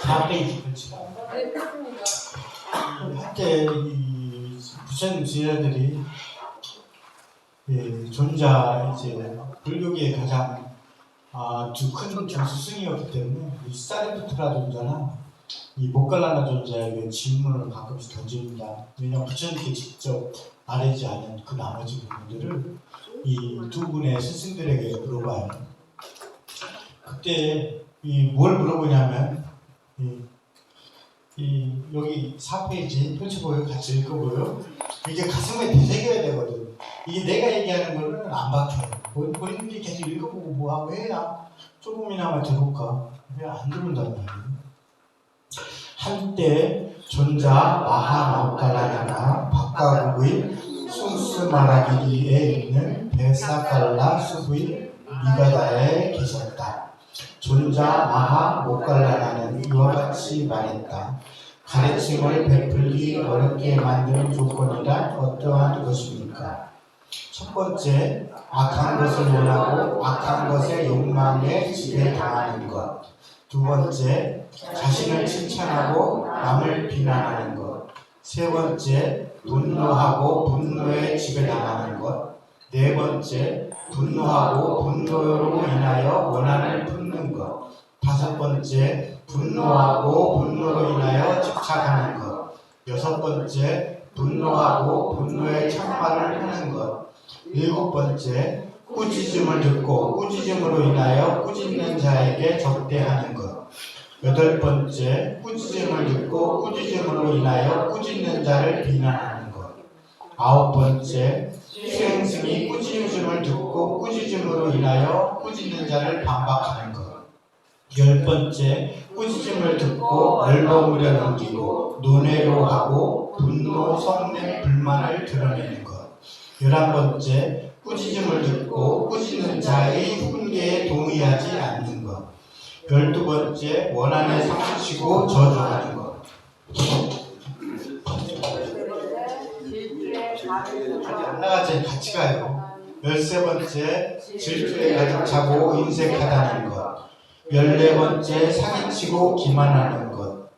4페이지 펼치라. 네, 그렇습니다. 한때 이 부처님 제자들이 존자 이제 불교계의 가장 두 큰 스승이었기 때문에 이 사리푸트라 존자나 이 모갈라나 존자에게 질문을 가끔씩 던집니다. 왜냐하면 부처님께 직접 말하지 않은 그 나머지 부분들을 이 두 분의 스승들에게 물어봐요. 그때 뭘 물어보냐면 여기 4페이지 펼쳐보여 같이 읽어보여. 이게 가슴에 되새겨야 되거든. 이게 내가 얘기하는 거는 안 박혀요. 본인들이 계속 읽어보고 뭐하고 해야 조금이나마 들어볼까. 왜 안 들어온단 말이에요. 한때 존자 마하나오칼라나가 박가국의 숭스마라기리에 있는 베사칼라 수부의 미가다에 계셨다. 존자 마하 모칼라나는 이와 같이 말했다. 가르침을 베풀기 어렵게 만드는 조건이란 어떠한 것입니까? 첫 번째, 악한 것을 원하고 악한 것의 욕망에 지배당하는 것. 두 번째, 자신을 칭찬하고 남을 비난하는 것. 세 번째, 분노하고 분노에 지배당하는 것. 네 번째, 분노하고 분노로 인하여 원한을 품는 것. 다섯 번째, 분노하고 분노로 인하여 집착하는 것. 여섯 번째, 분노하고 분노에 참말을 하는 것. 일곱 번째, 꾸짖음을 듣고 꾸짖음으로 인하여 꾸짖는 자에게 적대하는 것. 여덟 번째, 꾸짖음을 듣고 꾸짖음으로 인하여 꾸짖는 자를 비난하는 것. 아홉 번째, 수행승이 꾸짖음을 듣고 꾸짖음으로 인하여 꾸짖는 자를 반박하는 것. 열 번째, 꾸짖음을 듣고 얼버무려 넘기고 논외로 하고 분노, 성냄, 불만을 드러내는 것. 11번째, 꾸짖음을 듣고 꾸짖는 자의 훈계에 동의하지 않는 것. 12번째, 원한에 상치고 저주하는 것. 안 나가지 같이 가요. 13번째, 질투에 가득 차고 인색하다는 것. 14번째, 사기치고 기만하는 것.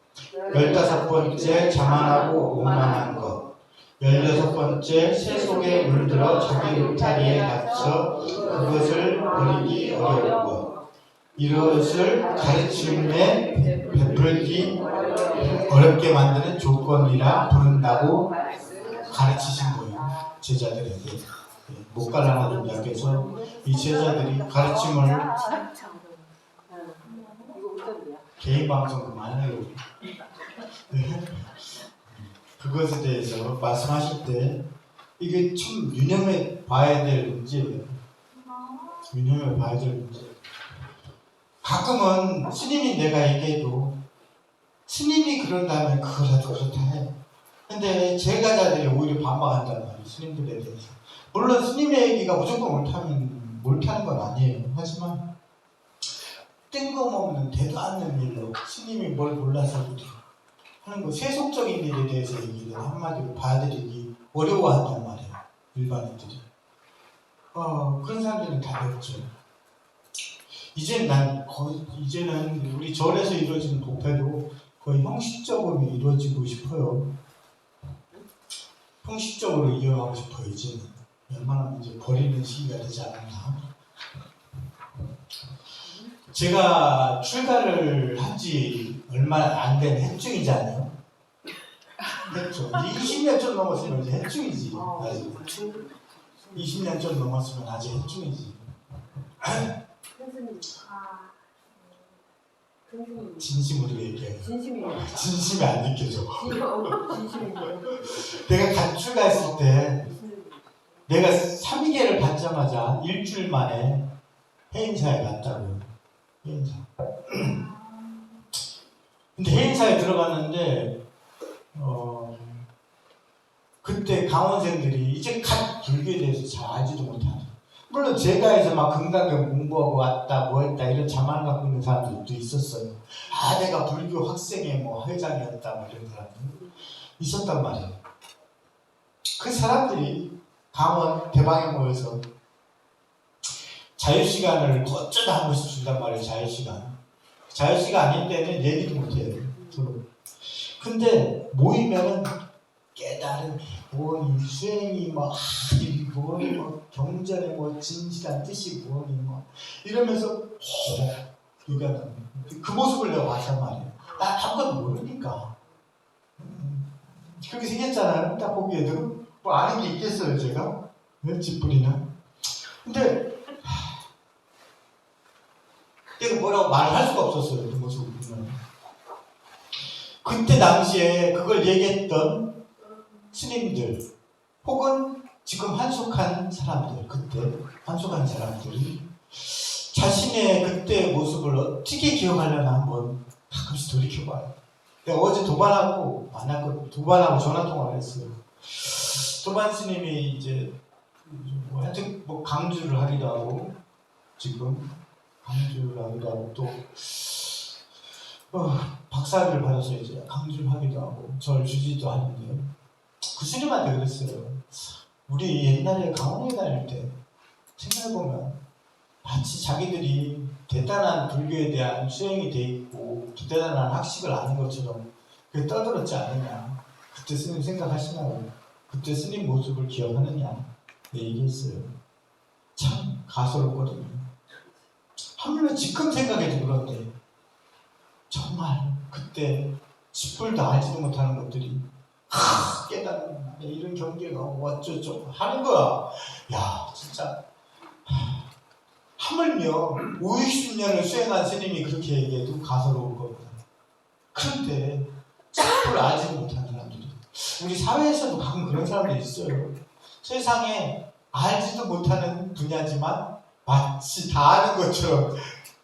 15번째, 자만하고 오만한 것. 16번째, 새 속에 물들어 자기 울타리에 갇혀 그것을 버리기 어려운 것. 이것을 가르침에 베풀기 어렵게 만드는 조건이라 부른다고 가르치신 거예요. 제자들에게. 모갈라나 존자께서 이 제자들이 가르침을 개인 방송 그만해요. 그것에 대해서 말씀하실 때 이게 참 유념해 봐야 될 문제예요. 유념해 봐야 될 문제. 가끔은 스님이 내가 얘기해도 스님이 그런다면 그거라도 그렇다 해. 근데 제가자들이 오히려 반박한단 말이에요. 스님들에 대해서. 물론 스님의 얘기가 무조건 옳다는 건 아니에요. 하지만 뜬금없는 대도 않는 일로 스님이 뭘 몰라서 하는 거, 세속적인 일에 대해서 얘기를 한마디로 받아들이기 어려워한단 말이에요. 일반인들이. 그런 사람들은 다 됐죠. 이제는 우리 절에서 이루어지는 법회도 거의 형식적으로 이루어지고 싶어요. 형식적으로 이어가고 싶어요. 이제는 웬만하면 이제 버리는 시기가 되지 않았나. 제가 출가를 한 지 얼마 안 된 해중이잖아요. 해중. 20년 좀 넘었으면 이제 해중이지. 아직. 20년 좀 넘었으면 아직 해중이지. 진심으로 얘기해요. 진심이 안 느껴져. 내가 간출가했을 때 내가 3개를 받자마자 일주일 만에 해인사에 갔다고요. 해인사. 근데 해인사에 들어갔는데 그때 강원생들이 이제 갓 불교에 대해서 잘 알지도 못하는. 물론 제가 해서 막 금강경 공부하고 왔다 뭐 했다 이런 자만을 갖고 있는 사람들도 있었어요. 내가 불교 학생의 뭐 회장이었다 뭐 이런 사람들 있었단 말이에요. 그 사람들이 강원 대방에 모여서 자유시간을 어쩌다 한 번씩 준단 말이에요. 자유시간 아닐 때는 얘기도 못해요. 근데 모이면은 깨달음이 뭐니, 수행이 뭐 뭐니, 뭐 경전에 뭐 진실한 뜻이 뭐니, 뭐 이러면서 얘기한다. 그 모습을 내가 봤단 말이에요. 나 아무것도 모르니까. 그렇게 생겼잖아요. 딱 보기에도 뭐 아는 게 있겠어요, 제가? 네? 집불이나. 근데 내가 뭐라고 말을 할 수가 없었어요. 그 모습을 보면. 그때 당시에 그걸 얘기했던 스님들 혹은 지금 한숙한 사람들, 그때 한숙한 사람들이 자신의 그때의 모습을 어떻게 기억하려나 한번 가끔씩 돌이켜봐요. 내가 어제 도반하고 만났거든요. 도반하고 전화통화를 했어요. 도반 스님이 이제 하여튼 뭐 강주를 하기도 하고 지금 강주를 하기도 하고 또 박사를 받아서 이제 강주를 하기도 하고 절 주지도 하는데 그 스님한테 그랬어요. 우리 옛날에 강원에 다닐 때 생각해보면 마치 자기들이 대단한 불교에 대한 수행이 돼 있고 대단한 학식을 아는 것처럼 그게 떠들었지 않느냐. 그때 스님 생각하시나요? 그때 스님 모습을 기억하느냐. 네, 얘기했어요. 참 가소롭거든요. 하물며 지금 생각해도 그런데 정말 그때 10불도 알지도 못하는 것들이 깨달은 이런 경계가 어쩌죠 하는 거야. 야 진짜 하물며 5, 60년을 수행한 스님이 그렇게 얘기해도 가소로울 거거든. 그런데 10불 알지도 못하는 사람들이 우리 사회에서도 가끔 그런 사람들이 있어요. 세상에 알지도 못하는 분야지만 마치 다 아는 것처럼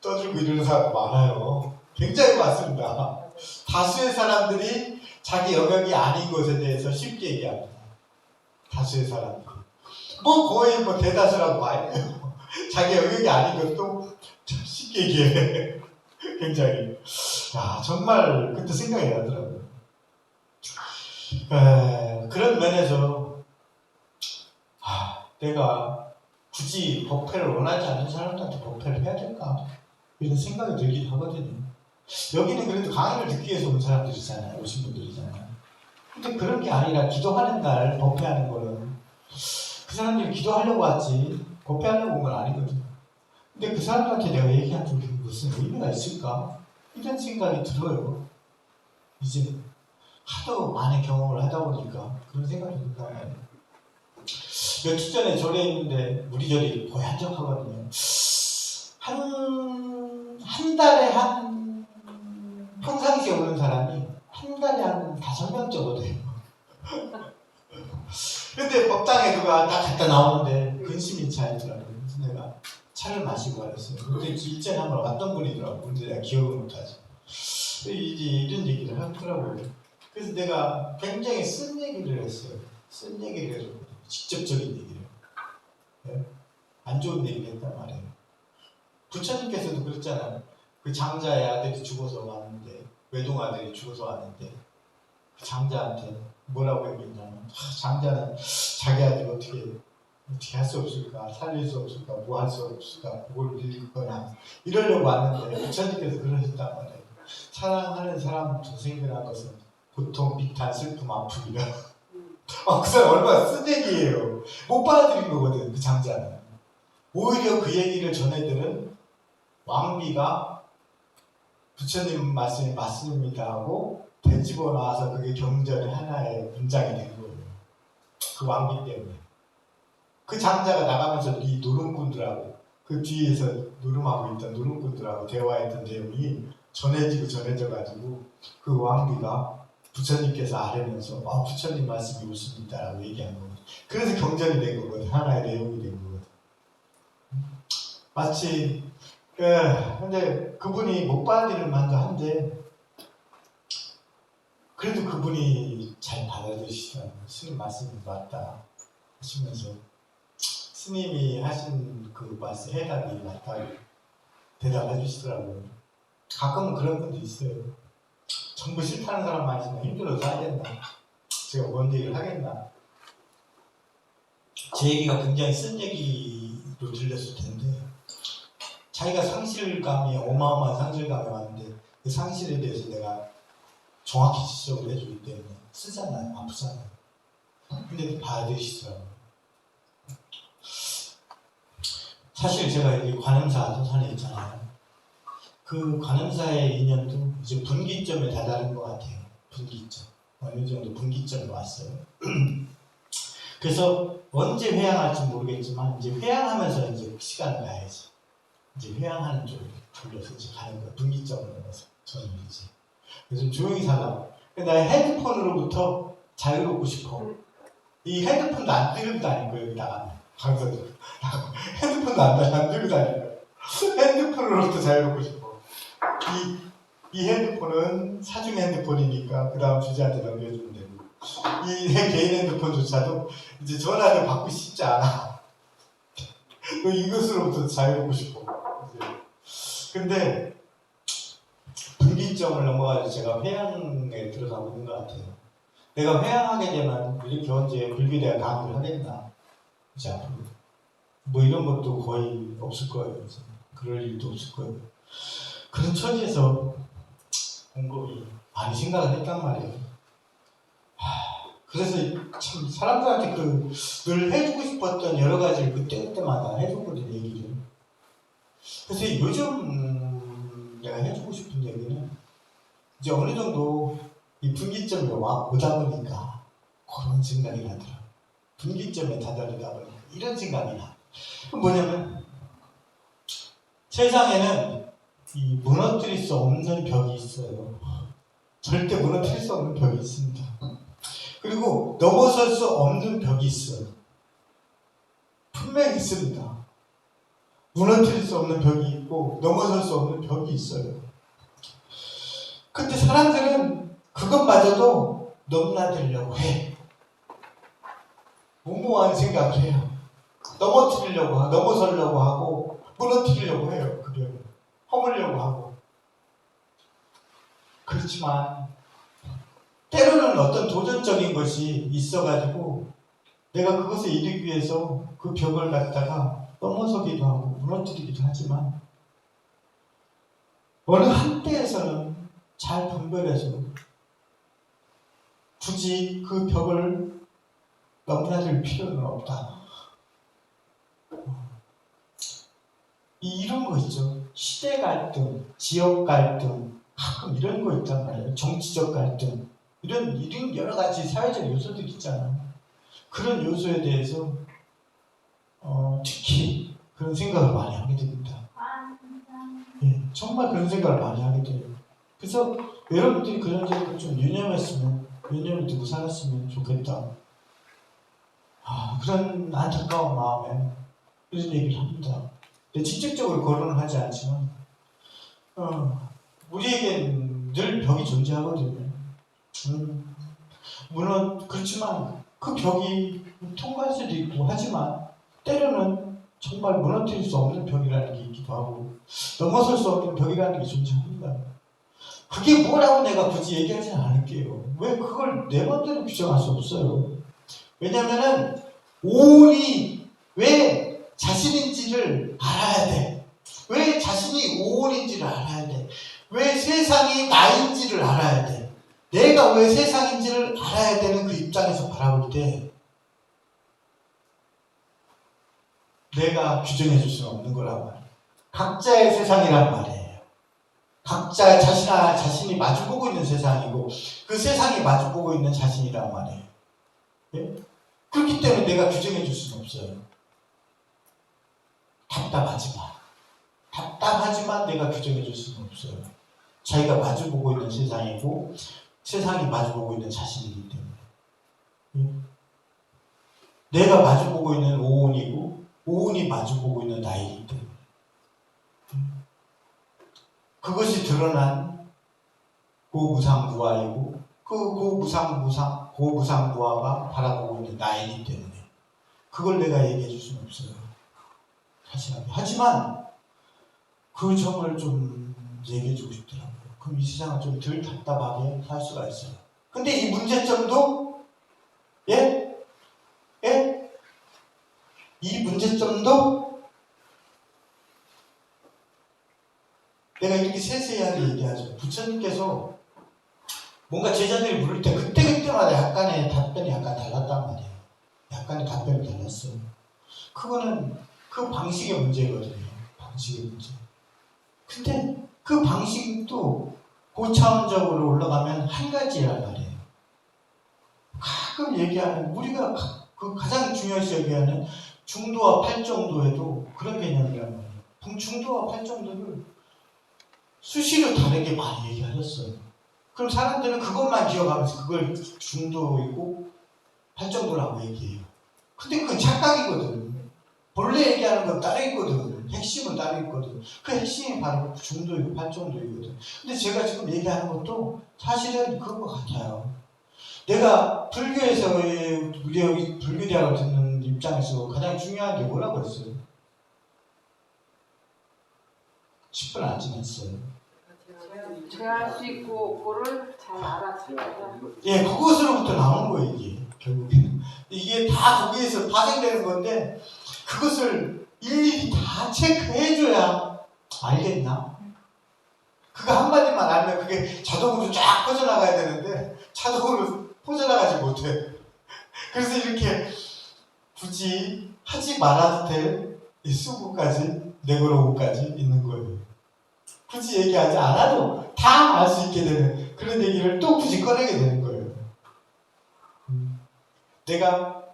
떠들고 이러는 사람 많아요. 굉장히 많습니다. 다수의 사람들이 자기 영역이 아닌 것에 대해서 쉽게 얘기합니다. 다수의 사람들이. 뭐 거의 뭐 대다수라고 봐야 돼요. 자기 영역이 아닌 것도 쉽게 얘기해. 굉장히. 야, 정말 그때 생각이 나더라고요. 그런 면에서 내가 굳이 법회를 원하지 않는 사람들한테 법회를 해야 될까? 이런 생각이 들긴 하거든요. 여기는 그래도 강의를 듣기 위해서 온 사람들이잖아요. 오신 분들이잖아요. 근데 그런 게 아니라 기도하는 날 법회하는 거는 그 사람들이 기도하려고 왔지 법회하려고 온 건 아니거든요. 근데 그 사람들한테 내가 얘기한 게 무슨 의미가 있을까? 이런 생각이 들어요. 이제 하도 많은 경험을 하다 보니까 그런 생각이 든단 말이에요. 며칠 전에 절에 있는데 우리 절이 거의 한적하거든요. 한 달에 평상시에 오는 사람이 한 달에 한 5명 정도 돼요. 근데 법당에 누가 딱 갔다 나오는데 근심이 차있더라고요. 그래서 내가 차를 마시고 가랬어요. 그때 일제를 한번 왔던 분이더라고요. 근데 내가 기억을 못하지. 이런 얘기를 하더라고요. 그래서 내가 굉장히 쓴 얘기를 했어요. 쓴 얘기를 해줬거든요. 직접적인 얘기를. 네? 안 좋은 얘기를 했단 말이에요. 부처님께서도 그랬잖아요. 그 장자의 아들이 죽어서 왔는데, 외동아들이 죽어서 왔는데, 그 장자한테 뭐라고 얘기했냐면, 장자는 자기 아들이 어떻게 할 수 없을까, 살릴 수 없을까, 뭐 할 수 없을까, 그걸 빌릴 거냐, 이러려고 왔는데, 부처님께서 그러셨단 말이에요. 사랑하는 사람 동생이라는 것은 보통 비탄, 슬픔, 아픔이라. 그 사람 얼마나 쓴 얘기예요. 못 받아들인 거거든, 그 장자는. 오히려 그 얘기를 전해들은 왕비가 부처님 말씀이 맞습니다 하고 되짚어 놔서 그게 경전의 하나의 문장이 된 거예요. 그 왕비 때문에. 그 장자가 나가면서 이 노름꾼들하고 그 뒤에서 노름하고 있던 노름꾼들하고 대화했던 내용이 전해져가지고 그 왕비가 부처님께서 아뢰면서 부처님 말씀이 옳습니다 라고 얘기한 거거든. 그래서 경전이 된 거거든. 하나의 내용이 된 거거든. 마치 근데 그분이 못 받아들일 만도 한데 그래도 그분이 잘 받아들이시더라고요. 스님 말씀이 맞다 하시면서 스님이 하신 그 말씀 해답이 맞다고 대답해 주시더라고요. 가끔은 그런 분도 있어요. 전부 싫다는 사람만 있으면 힘들어서 하겠나, 제가 뭔 얘기를 하겠나. 제 얘기가 굉장히 쓴 얘기로 들렸을 텐데 자기가 상실감이 어마어마한 상실감이 왔는데 그 상실에 대해서 내가 정확히 지적을 해주기 때문에 쓰잖아요. 아프잖아요. 근데 받으시더라고요. 사실 제가 여기 관음사 소산에 있잖아요. 그 관음사의 인연도 이제 분기점에 다다른 것 같아요. 분기점. 어느 정도 분기점에 왔어요. 그래서 언제 회양할지 모르겠지만 이제 회양하면서 이제 시간을 가야지. 이제 회양하는 쪽으로 돌려서 이제 가는 거예요. 분기점을 넘어서 저는 이제. 그래서 조용히 살라고. 나 핸드폰으로부터 자유롭고 싶어. 이 핸드폰도 안 들고 다닐 거예요. 여기다가 방송에 핸드폰도 안 들고 다닐 거예요. 핸드폰으로부터 자유롭고 싶어. 이 핸드폰은 사중 핸드폰이니까 그 다음 주제한테 넘겨주면 되고, 이 내 개인 핸드폰조차도 이제 전화를 받고 싶지 않아. 이것으로부터 자유롭고 싶어. 이제. 근데 분기점을 넘어가서 제가 회양에 들어가고 있는 것 같아요. 내가 회양하게 되면 이렇게 언제 불교대학 강의를 하겠나? 이제 앞으로 뭐 이런 것도 거의 없을 거예요. 이제. 그럴 일도 없을 거예요. 그런 처지에서 공부를 많이 생각을 했단 말이에요. 그래서 참 사람들한테 늘 해주고 싶었던 여러 가지를 그때마다 해줬거든요, 얘기를. 그래서 요즘 내가 해주고 싶은 얘기는 이제 어느 정도 이 분기점에 오다 보니까 그런 생각이 나더라고요. 분기점에 다다르다 보니까 이런 생각이 나. 뭐냐면 세상에는 이 무너뜨릴 수 없는 벽이 있어요. 절대 무너뜨릴 수 없는 벽이 있습니다. 그리고 넘어설 수 없는 벽이 있어요. 분명히 있습니다. 무너뜨릴 수 없는 벽이 있고 넘어설 수 없는 벽이 있어요. 근데 사람들은 그것마저도 넘나들려고 해. 무모한 생각을 해요. 넘어서려고 하고 무너뜨리려고 해요. 그 벽을 허물려고 하고. 그렇지만 때로는 어떤 도전적인 것이 있어가지고 내가 그것을 이루기 위해서 그 벽을 갖다가 넘어서기도 하고 무너뜨리기도 하지만 어느 한때에서는 잘 분별해서 굳이 그 벽을 넘나들 필요는 없다. 이런 거 있죠. 시대 갈등, 지역 갈등, 가끔 이런 거 있단 말이에요. 정치적 갈등, 이런 여러 가지 사회적 요소들이 있잖아요. 그런 요소에 대해서 특히 그런 생각을 많이 하게 됩니다. 예, 정말 그런 생각을 많이 하게 돼요. 그래서 여러분들이 그런 점을 좀 유념을 두고 살았으면 좋겠다. 그런 안타까운 마음에 이런 얘기를 합니다. 직접적으로 거론을 하지 않지만 우리에겐 늘 벽이 존재하거든요. 물론 그렇지만 그 벽이 통과할 수도 있고 하지만 때로는 정말 무너뜨릴 수 없는 벽이라는 게 있기도 하고 넘어설 수 없는 벽이라는 게 존재합니다. 그게 뭐라고 내가 굳이 얘기하지는 않을게요. 왜 그걸 내 맘대로 규정할 수 없어요. 왜냐면은 오온이 왜 자신인지를 알아야 돼. 왜 자신이 오온인지를 알아야 돼. 왜 세상이 나인지를 알아야 돼. 내가 왜 세상인지를 알아야 되는 그 입장에서 바라볼 때 내가 규정해 줄 수는 없는 거란 말이에요. 각자의 세상이란 말이에요. 각자 자신이 마주보고 있는 세상이고 그 세상이 마주보고 있는 자신이란 말이에요. 예? 그렇기 때문에 내가 규정해 줄 수는 없어요. 답답하지만 내가 규정해 줄 수는 없어요. 자기가 마주보고 있는 세상이고 세상이 마주보고 있는 자신이기 때문에. 내가 마주보고 있는 오온이고 오온이 마주보고 있는 나이기 때문에. 그것이 드러난 고무상부화이고 그 고무상부화가 바라보고 있는 나이기 때문에 그걸 내가 얘기해 줄 수는 없어요. 하지만 그 점을 좀 얘기해 주고 싶더라고요. 그럼 이 세상을 좀 덜 답답하게 할 수가 있어요. 근데 이 문제점도 이 문제점도 내가 이렇게 세세하게 얘기하죠. 부처님께서 뭔가 제자들이 물을 때 그때마다 약간의 답변이 약간 달랐단 말이에요. 약간의 답변이 달랐어요. 그거는 그 방식의 문제거든요. 방식의 문제. 근데 그 방식도 고차원적으로 올라가면 한 가지란 말이에요. 가끔 얘기하는, 우리가 그 가장 중요시 여기하는 중도와 팔정도에도 그런 개념이란 말이에요. 중도와 팔정도를 수시로 다르게 많이 얘기하셨어요. 그럼 사람들은 그것만 기억하면서 그걸 중도이고 팔정도라고 얘기해요. 근데 그건 착각이거든. 본래 얘기하는 건 따로 있거든. 핵심은 따로 있거든. 그 핵심이 바로 중도이고 팔정도이거든. 근데 제가 지금 얘기하는 것도 사실은 그런 것 같아요. 내가 불교에서 우리 여기 불교대학을 듣는 입장에서 가장 중요한 게 뭐라고 했어요? 10분 안 지났어요. 제할 수 있고 그거를 잘 알아차려야. 예, 그것으로부터 나오는 거예요, 이게. 결국에는. 이게 다 거기에서 파생되는 건데, 그것을 일일이 다 체크해줘야 알겠나? 그거 한마디만 알면 그게 자동으로 쫙 퍼져나가야 되는데, 자동으로 퍼져나가지 못해. 그래서 이렇게 굳이 하지 말아도 될 이 수고까지, 내걸어오고까지 있는 거예요. 굳이 얘기하지 않아도 다 알 수 있게 되는 그런 얘기를 또 굳이 꺼내게 되는 거예요. 내가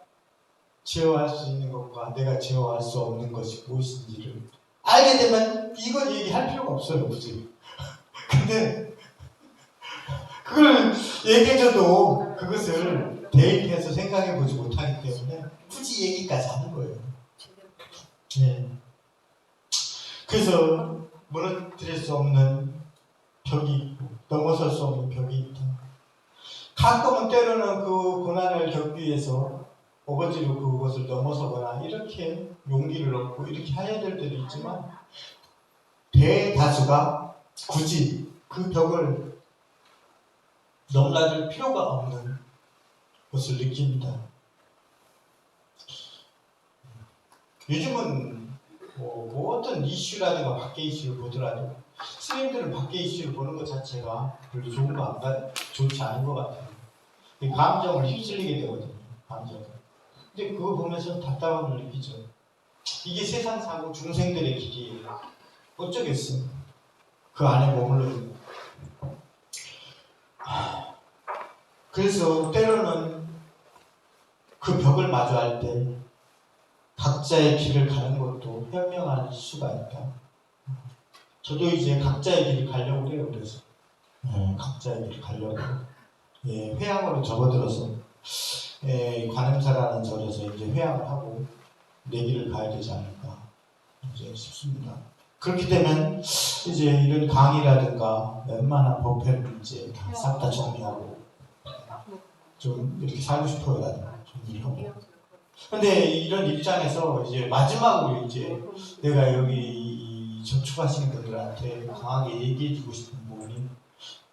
제어할 수 있는 것과 내가 제어할 수 없는 것이 무엇인지를 알게 되면 이건 얘기할 필요가 없어요, 굳이. 근데 그걸 얘기해줘도 그것을 대입해서 생각해보지 못하기 때문에 굳이 얘기까지 하는 거예요. 네. 그래서 무너뜨릴 수 없는 벽이 있고 넘어설 수 없는 벽이 있다. 가끔은 때로는 그 고난을 겪기 위해서 어거지로 그것을 넘어서거나 이렇게 용기를 얻고 이렇게 해야 될 때도 있지만 대다수가 굳이 그 벽을 넘나들 필요가 없는 것을 느낍니다. 요즘은 뭐 어떤 이슈라든가 밖에 이슈를 보더라도 스님들은 밖에 이슈를 보는 것 자체가 별로 좋지 않은 것 같아요. 감정을 휩쓸리게 되거든요. 감정을. 근데 그거 보면서 답답함을 느끼죠. 이게 세상 사고 중생들의 길이에요. 어쩌겠어. 그 안에 머물러 있는. 그래서 때로는 그 벽을 마주할 때 각자의 길을 가는 것도 현명할 수가 있다. 저도 이제 각자의 길을 가려고 해요. 그래서 각자의 길을 가려고. 회양으로 접어들어서 관음사라는 절에서 이제 회양을 하고 내 길을 가야 되지 않을까 이제 싶습니다. 그렇게 되면 이제 이런 강의라든가 웬만한 법회를 이제 싹 다 정리하고 좀 이렇게 살고 싶어요. 나도 정리를 하고. 근데 이런 입장에서 이제 마지막으로 이제 내가 여기 접촉하시는 분들한테 강하게 얘기해주고 싶은 부분이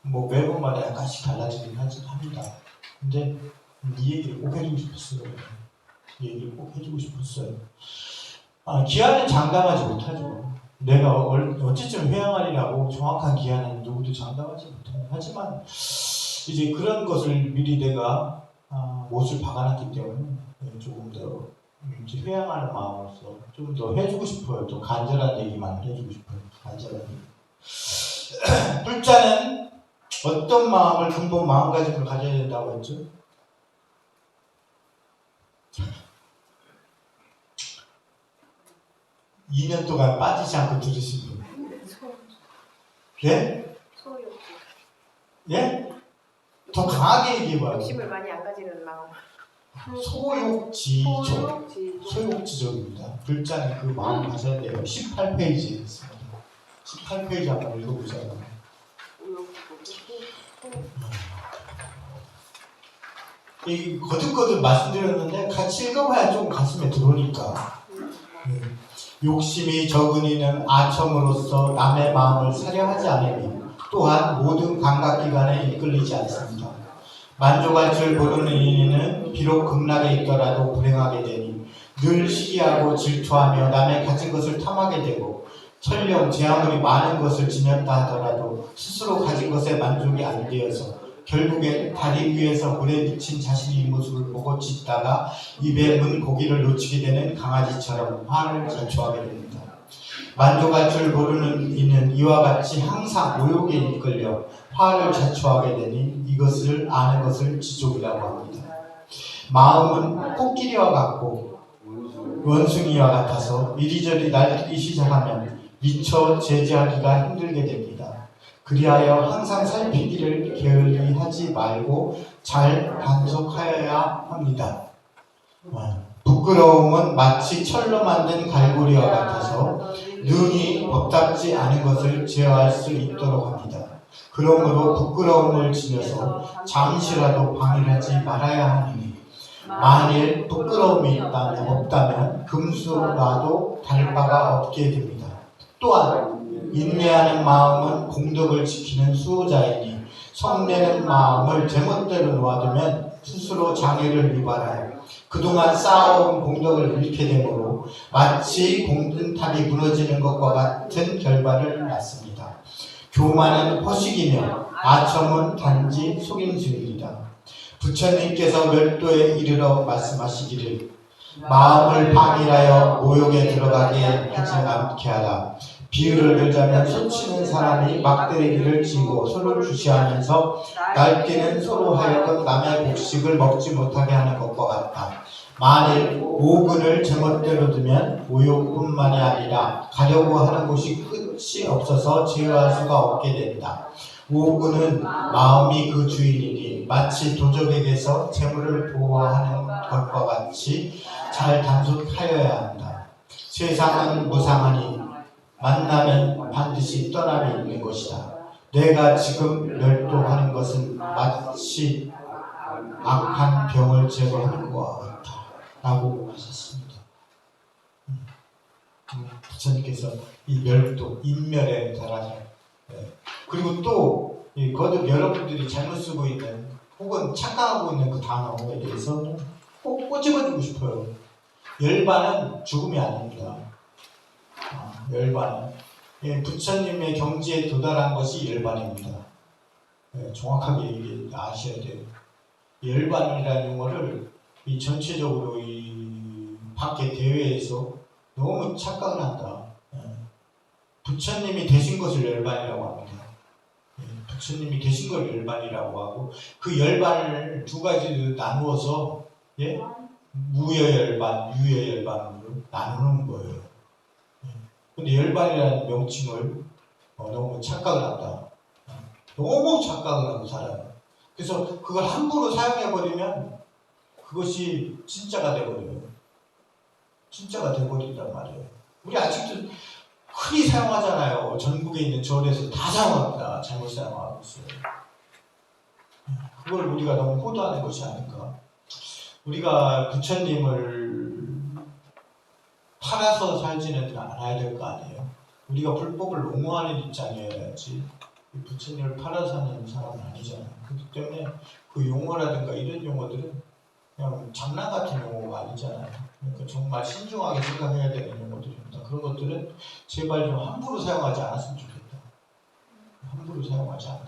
뭐 매번마다 약간씩 달라지긴 합니다. 근데 이 얘기를 꼭 해주고 싶었어요. 이 얘기를 꼭 해주고 싶었어요. 기한은 장담하지 못하죠. 내가 언제쯤 회양하리라고 정확한 기한은 누구도 장담하지 못해요. 하지만 이제 그런 것을 미리 내가 못을 박아놨기 때문에 조금 더 이제 회양하는 마음으로서 좀 더 해주고 싶어요. 좀 간절한 얘기만 해주고 싶어요. 간절한 얘기. 불자는 어떤 마음을 근본 마음가짐을 가져야 된다고 했죠? 이 2년 동안 빠지지 않고 들으신 분. 예? 예? 더 강하게 얘기해봐요. 욕심을 많이 안 가지는 마음. 소욕지족. 소욕지족입니다. 불자는 그 마음 가져야 돼요. 18페이지에 있습니다. 18페이지 한번 읽어보자고요. 이 거듭거듭 말씀드렸는데 같이 읽어봐야 좀 가슴에 들어오니까. 욕심이 적은 이는 아첨으로써 남의 마음을 사려하지 않으니 또한 모든 감각기관에 이끌리지 않습니다. 만족할 줄 모르는 이는 비록 극락에 있더라도 불행하게 되니 늘 시기하고 질투하며 남의 가진 것을 탐하게 되고 설령 제 아무리 많은 것을 지녔다 하더라도 스스로 가진 것에 만족이 안 되어서 결국엔 다리 위에서 불에 비친 자신의 모습을 보고 짖다가 입에 문 고기를 놓치게 되는 강아지처럼 화를 자초하게 됩니다. 만족할 줄 모르는 이는 이와 같이 항상 모욕에 이끌려 화를 자초하게 되니 이것을 아는 것을 지족이라고 합니다. 마음은 코끼리와 같고 원숭이와 같아서 이리저리 날뛰기 시작하면 미처 제지하기가 힘들게 됩니다. 그리하여 항상 살피기를 게을리하지 말고 잘 단속하여야 합니다. 부끄러움은 마치 철로 만든 갈고리와 같아서 눈이 법답지 않은 것을 제어할 수 있도록 합니다. 그러므로 부끄러움을 지녀서 잠시라도 방일하지 말아야 하니 만일 부끄러움이 없다면 금수라도 다를 바가 없게 됩니다. 또한 인내하는 마음은 공덕을 지키는 수호자이니 성내는 마음을 제멋대로 놓아두면 스스로 장애를 유발하여 그동안 쌓아온 공덕을 잃게 되므로 마치 공든탑이 무너지는 것과 같은 결과를 낳습니다. 교만은 허식이며 아첨은 단지 속임수이리라. 부처님께서 멸도에 이르러 말씀하시기를 마음을 방일하여 모욕에 들어가게 하지 않게 하라. 비유를 들자면 소치는 사람이 막대기를 쥐고 소를 주시하면서 날뛰는 소로 하여금 남의 곡식을 먹지 못하게 하는 것과 같다. 만일 오근을 제멋대로 두면 모욕뿐만이 아니라 가려고 하는 곳이 끝이 없어서 제어할 수가 없게 된다. 오근은 마음이 그 주인이니 마치 도적에게서 재물을 보호하는 것과 같이 잘 단속하여야 한다. 세상은 무상하니 만나면 반드시 떠남이 있는 것이다. 내가 지금 멸도하는 것은 마치 악한 병을 제거하는 것과 같다 라고 하셨습니다. 부처님께서 이 멸도, 인멸에 달하죠. 그리고 또 거듭 여러분들이 잘못 쓰고 있는 혹은 착각하고 있는 그 단어에 대해서 꼭 꼬집어주고 싶어요. 열반은 죽음이 아닙니다. 열반은 부처님의 경지에 도달한 것이 열반입니다. 정확하게 아셔야 돼요. 열반이라는 용어를 이 전체적으로 이 밖에 대회에서 너무 착각을 한다. 부처님이 되신 것을 열반이라고 합니다. 부처님이 되신 걸 열반이라고 하고 그 열반을 두 가지로 나누어서 무여열반, 유여열반으로 나누는 거예요. 근데 열반이라는 명칭을 너무 착각을 한다. 너무 착각을 하고 살아요. 그래서 그걸 함부로 사용해버리면 그것이 진짜가 돼버려요. 진짜가 돼버린단 말이에요. 우리 아직도 흔히 사용하잖아요. 전국에 있는 절에서 다 사용합니다. 잘못 사용하고 있어요. 그걸 우리가 너무 호도하는 것이 아닌가. 우리가 부처님을 팔아서 살지는 않아야 될 거 아니에요. 우리가 불법을 옹호하는 입장이어야지 부처님을 팔아서 사는 사람은 아니잖아요. 그렇기 때문에 그 용어라든가 이런 용어들은 그냥 장난 같은 용어가 아니잖아요. 그러니까 정말 신중하게 생각해야 되는 용어들입니다. 그런 것들은 제발 좀 함부로 사용하지 않았으면 좋겠다. 함부로 사용하지 않았으면